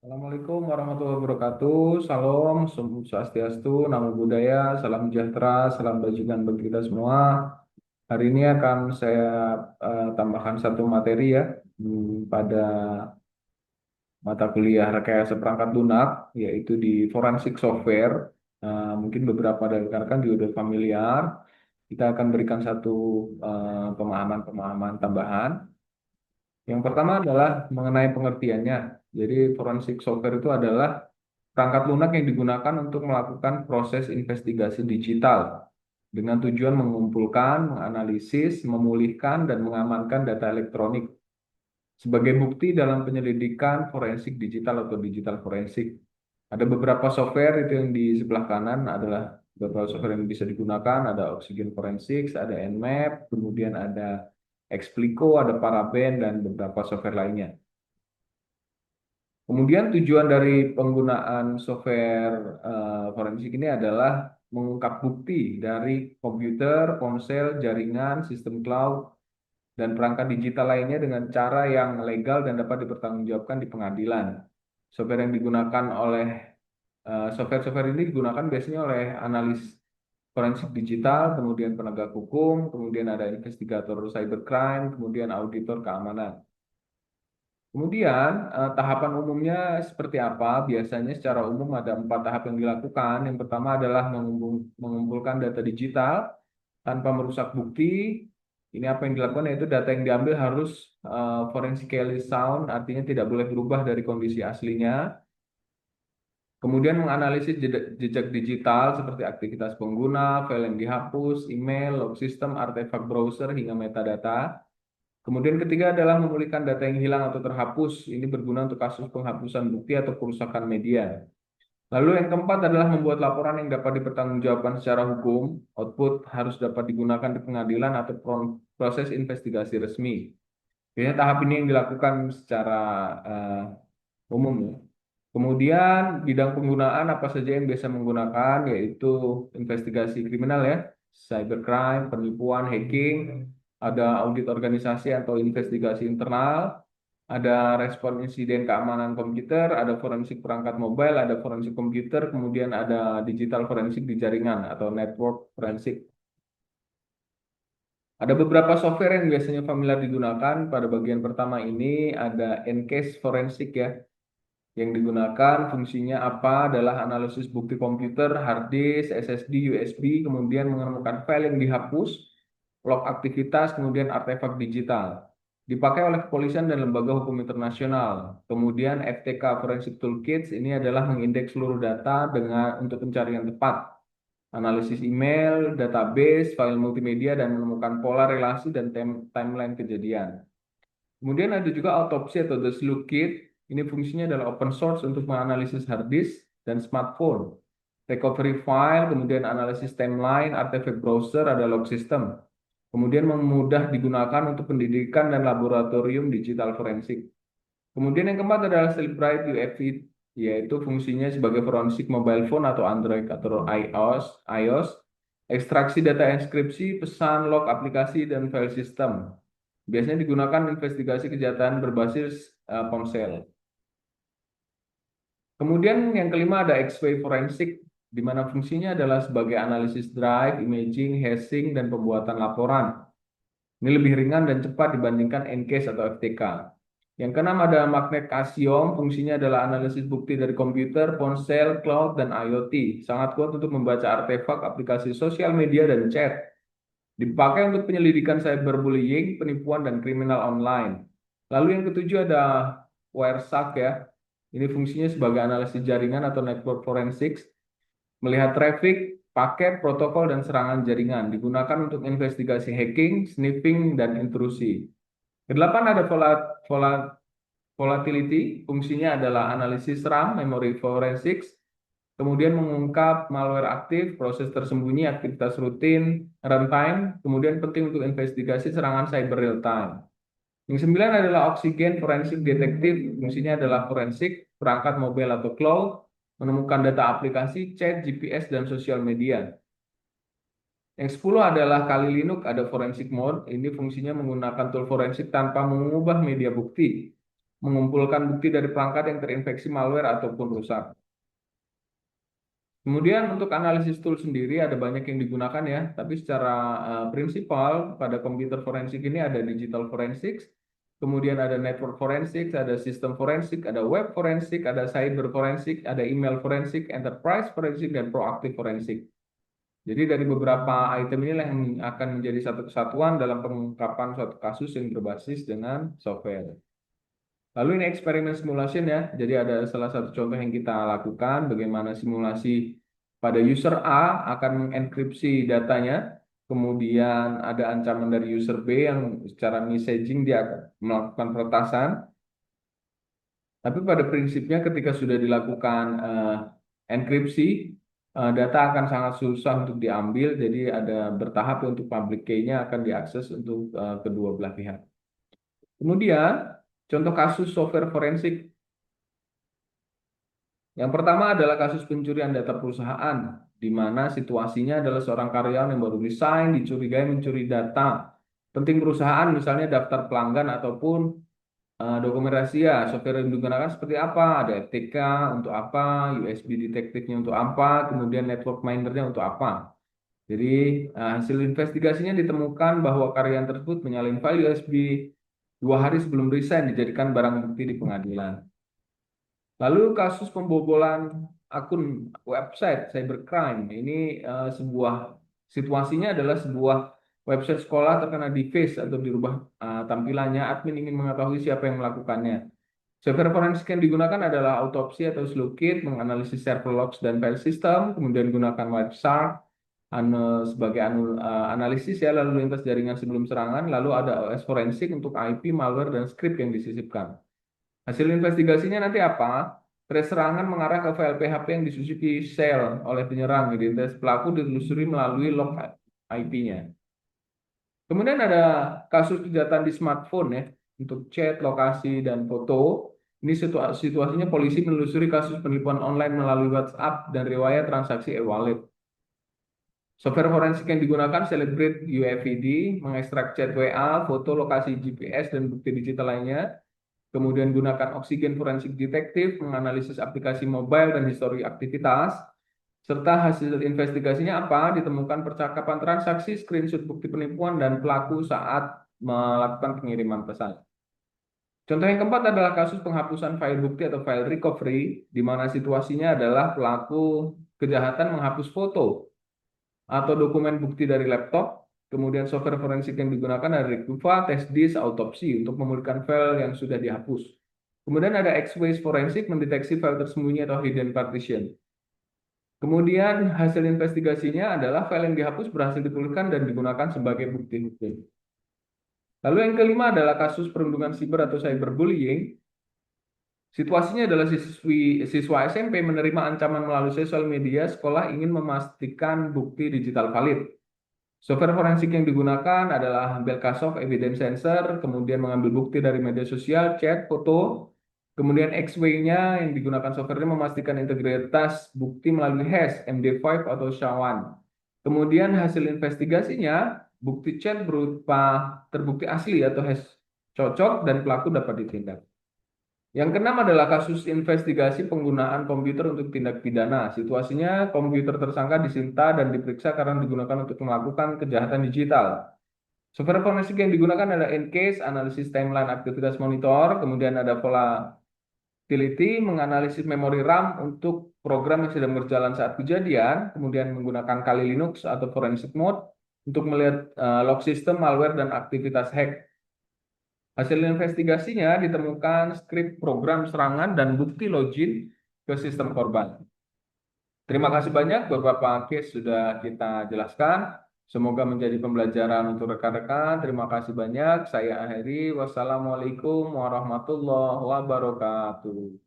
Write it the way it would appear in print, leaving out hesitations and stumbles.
Assalamualaikum warahmatullahi wabarakatuh. Salam, swastiastu, namo buddhaya, salam sejahtera, salam bajingan bagi kita semua. Hari ini akan saya tambahkan satu materi ya pada mata kuliah rekayasa perangkat lunak, yaitu di forensik software. Mungkin beberapa dari rekan-rekan juga sudah familiar. Kita akan berikan satu pemahaman-pemahaman tambahan. Yang pertama adalah mengenai pengertiannya. Jadi forensik software itu adalah perangkat lunak yang digunakan untuk melakukan proses investigasi digital dengan tujuan mengumpulkan, menganalisis, memulihkan, dan mengamankan data elektronik sebagai bukti dalam penyelidikan forensik digital atau digital forensik. Ada beberapa software itu yang di sebelah kanan adalah beberapa software yang bisa digunakan, ada Oxygen Forensics, ada Nmap, kemudian ada Explico, ada Paraben, dan beberapa software lainnya. Kemudian tujuan dari penggunaan software forensik ini adalah mengungkap bukti dari komputer, ponsel, jaringan, sistem cloud, dan perangkat digital lainnya dengan cara yang legal dan dapat dipertanggungjawabkan di pengadilan. Software yang digunakan oleh software-software ini digunakan biasanya oleh analis forensik digital, kemudian penegak hukum, kemudian ada investigator cybercrime, kemudian auditor keamanan. Kemudian tahapan umumnya seperti apa? Biasanya secara umum ada 4 tahap yang dilakukan. Yang pertama adalah mengumpulkan data digital tanpa merusak bukti. Ini apa yang dilakukan yaitu data yang diambil harus forensically sound, artinya tidak boleh berubah dari kondisi aslinya. Kemudian menganalisis jejak digital seperti aktivitas pengguna, file yang dihapus, email, log system, artefak browser, hingga metadata. Kemudian ketiga adalah memulihkan data yang hilang atau terhapus. Ini berguna untuk kasus penghapusan bukti atau kerusakan media. Lalu yang keempat adalah membuat laporan yang dapat dipertanggungjawabkan secara hukum. Output harus dapat digunakan di pengadilan atau proses investigasi resmi. Biasanya tahap ini yang dilakukan secara umum ya. Kemudian bidang penggunaan apa saja yang biasa menggunakan yaitu investigasi kriminal ya, cybercrime, penipuan, hacking, ada audit organisasi atau investigasi internal, ada respon insiden keamanan komputer, ada forensik perangkat mobile, ada forensik komputer, kemudian ada digital forensik di jaringan atau network forensik. Ada beberapa software yang biasanya familiar digunakan. Pada bagian pertama ini ada Ncase Forensik ya. Yang digunakan fungsinya apa adalah analisis bukti komputer, hard disk, SSD, USB, kemudian menemukan file yang dihapus, log aktivitas, kemudian artefak digital. Dipakai oleh kepolisian dan lembaga hukum internasional. Kemudian FTK Forensic Toolkits ini adalah mengindeks seluruh data untuk pencarian tepat, analisis email, database, file multimedia, dan menemukan pola relasi dan timeline kejadian. Kemudian ada juga autopsi atau the sleuth kit. Ini fungsinya adalah open source untuk menganalisis hard disk dan smartphone. Recovery file, kemudian analisis timeline, artefak browser, ada log system. Kemudian memudah digunakan untuk pendidikan dan laboratorium digital forensik. Kemudian yang keempat adalah Celebrite UFI, yaitu fungsinya sebagai forensik mobile phone atau Android atau iOS, ekstraksi data inskripsi, pesan, log aplikasi, dan file system. Biasanya digunakan investigasi kejahatan berbasis ponsel. Kemudian yang kelima ada X-ray forensik, di mana fungsinya adalah sebagai analisis drive, imaging, hashing, dan pembuatan laporan. Ini lebih ringan dan cepat dibandingkan Ncase atau FTK. Yang keenam ada magnet Casio, fungsinya adalah analisis bukti dari komputer, ponsel, cloud, dan IoT. Sangat kuat untuk membaca artefak, aplikasi sosial media, dan chat. Dipakai untuk penyelidikan cyberbullying, penipuan, dan kriminal online. Lalu yang ketujuh ada Wireshark ya. Ini fungsinya sebagai analisis jaringan atau network forensics, melihat traffic, paket, protokol, dan serangan jaringan. Digunakan untuk investigasi hacking, sniffing, dan intrusi. Kedelapan ada volatility, fungsinya adalah analisis RAM, memory forensics, kemudian mengungkap malware aktif, proses tersembunyi, aktivitas rutin, runtime, kemudian penting untuk investigasi serangan cyber real time. Yang sembilan adalah Oxygen Forensic Detective, fungsinya adalah forensik, perangkat mobile atau cloud, menemukan data aplikasi, chat, GPS, dan sosial media. Yang 10 adalah Kali Linux, ada forensic mode, ini fungsinya menggunakan tool forensik tanpa mengubah media bukti. mengumpulkan bukti dari perangkat yang terinfeksi malware ataupun rusak. Kemudian untuk analisis tool sendiri ada banyak yang digunakan ya, tapi secara prinsipal pada komputer forensik ini ada digital forensics, kemudian ada network forensics, ada sistem forensik, ada web forensik, ada cyber forensik, ada email forensik, enterprise forensik, dan proactive forensik. Jadi dari beberapa item ini yang akan menjadi satu kesatuan dalam pengungkapan suatu kasus yang berbasis dengan software. Lalu ini eksperimen simulation ya. Jadi ada salah satu contoh yang kita lakukan bagaimana simulasi pada user A akan mengenkripsi datanya. Kemudian ada ancaman dari user B yang secara messaging dia akan melakukan peretasan. Tapi pada prinsipnya ketika sudah dilakukan enkripsi, data akan sangat susah untuk diambil. Jadi ada bertahap untuk public key-nya akan diakses untuk kedua belah pihak. Kemudian contoh kasus software forensik. Yang pertama adalah kasus pencurian data perusahaan, di mana situasinya adalah seorang karyawan yang baru resign, dicurigai mencuri data penting perusahaan, misalnya daftar pelanggan ataupun dokumen rahasia. Software yang digunakan seperti apa? Ada FTK untuk apa, USB detektifnya untuk apa, kemudian network minernya untuk apa. Jadi hasil investigasinya ditemukan bahwa karyawan tersebut menyalin file USB 2 hari sebelum resign dijadikan barang bukti di pengadilan. Lalu kasus pembobolan akun website cybercrime ini sebuah situasinya adalah sebuah website sekolah terkena deface atau dirubah tampilannya. Admin ingin mengetahui siapa yang melakukannya. Software forensik yang digunakan adalah autopsi atau slowkit, menganalisis server logs dan file system, kemudian gunakan Wireshark sebagai analisis ya lalu lintas jaringan sebelum serangan, lalu ada OS forensik untuk IP, malware, dan script yang disisipkan. Hasil investigasinya nanti apa? Thread serangan mengarah ke file PHP yang disusupi shell oleh penyerang. Identitas pelaku ditelusuri melalui log IP-nya. Kemudian ada kasus kejahatan di smartphone ya, untuk chat, lokasi, dan foto. Ini situasinya polisi menelusuri kasus penipuan online melalui WhatsApp dan riwayat transaksi e-wallet. Software forensik yang digunakan Celebrate UEFD, mengekstrak chat WA, foto, lokasi GPS, dan bukti digital lainnya. Kemudian gunakan Oxygen Forensic Detective, menganalisis aplikasi mobile dan histori aktivitas. Serta hasil investigasinya apa? Ditemukan percakapan transaksi, screenshot bukti penipuan, dan pelaku saat melakukan pengiriman pesan. Contoh yang keempat adalah kasus penghapusan file bukti atau file recovery, di mana situasinya adalah pelaku kejahatan menghapus foto atau dokumen bukti dari laptop. Kemudian software forensik yang digunakan ada Recuva, TestDisk, Autopsy untuk memulihkan file yang sudah dihapus. Kemudian ada X-Ways forensik mendeteksi file tersembunyi atau hidden partition. Kemudian hasil investigasinya adalah file yang dihapus berhasil dipulihkan dan digunakan sebagai bukti hukum. Lalu yang kelima adalah kasus perundungan siber atau cyberbullying. Situasinya adalah siswa SMP menerima ancaman melalui sosial media sekolah ingin memastikan bukti digital valid. Software forensik yang digunakan adalah Belkasov Evidence Sensor, kemudian mengambil bukti dari media sosial, chat, foto, kemudian X-Way-nya yang digunakan software memastikan integritas bukti melalui hash, MD5 atau SHA-1. Kemudian hasil investigasinya, bukti chat berupa terbukti asli atau hash cocok dan pelaku dapat ditindak. Yang keenam adalah kasus investigasi penggunaan komputer untuk tindak pidana. Situasinya komputer tersangka disita dan diperiksa karena digunakan untuk melakukan kejahatan digital. Software forensik yang digunakan adalah EnCase, analisis timeline aktivitas monitor, kemudian ada volatility, menganalisis memori RAM untuk program yang sedang berjalan saat kejadian, kemudian menggunakan Kali Linux atau forensic mode untuk melihat log system, malware, dan aktivitas hack. Hasil investigasinya ditemukan skrip program serangan dan bukti login ke sistem korban. Terima kasih banyak, beberapa case sudah kita jelaskan. Semoga menjadi pembelajaran untuk rekan-rekan. Terima kasih banyak. Saya akhiri. Wassalamualaikum warahmatullahi wabarakatuh.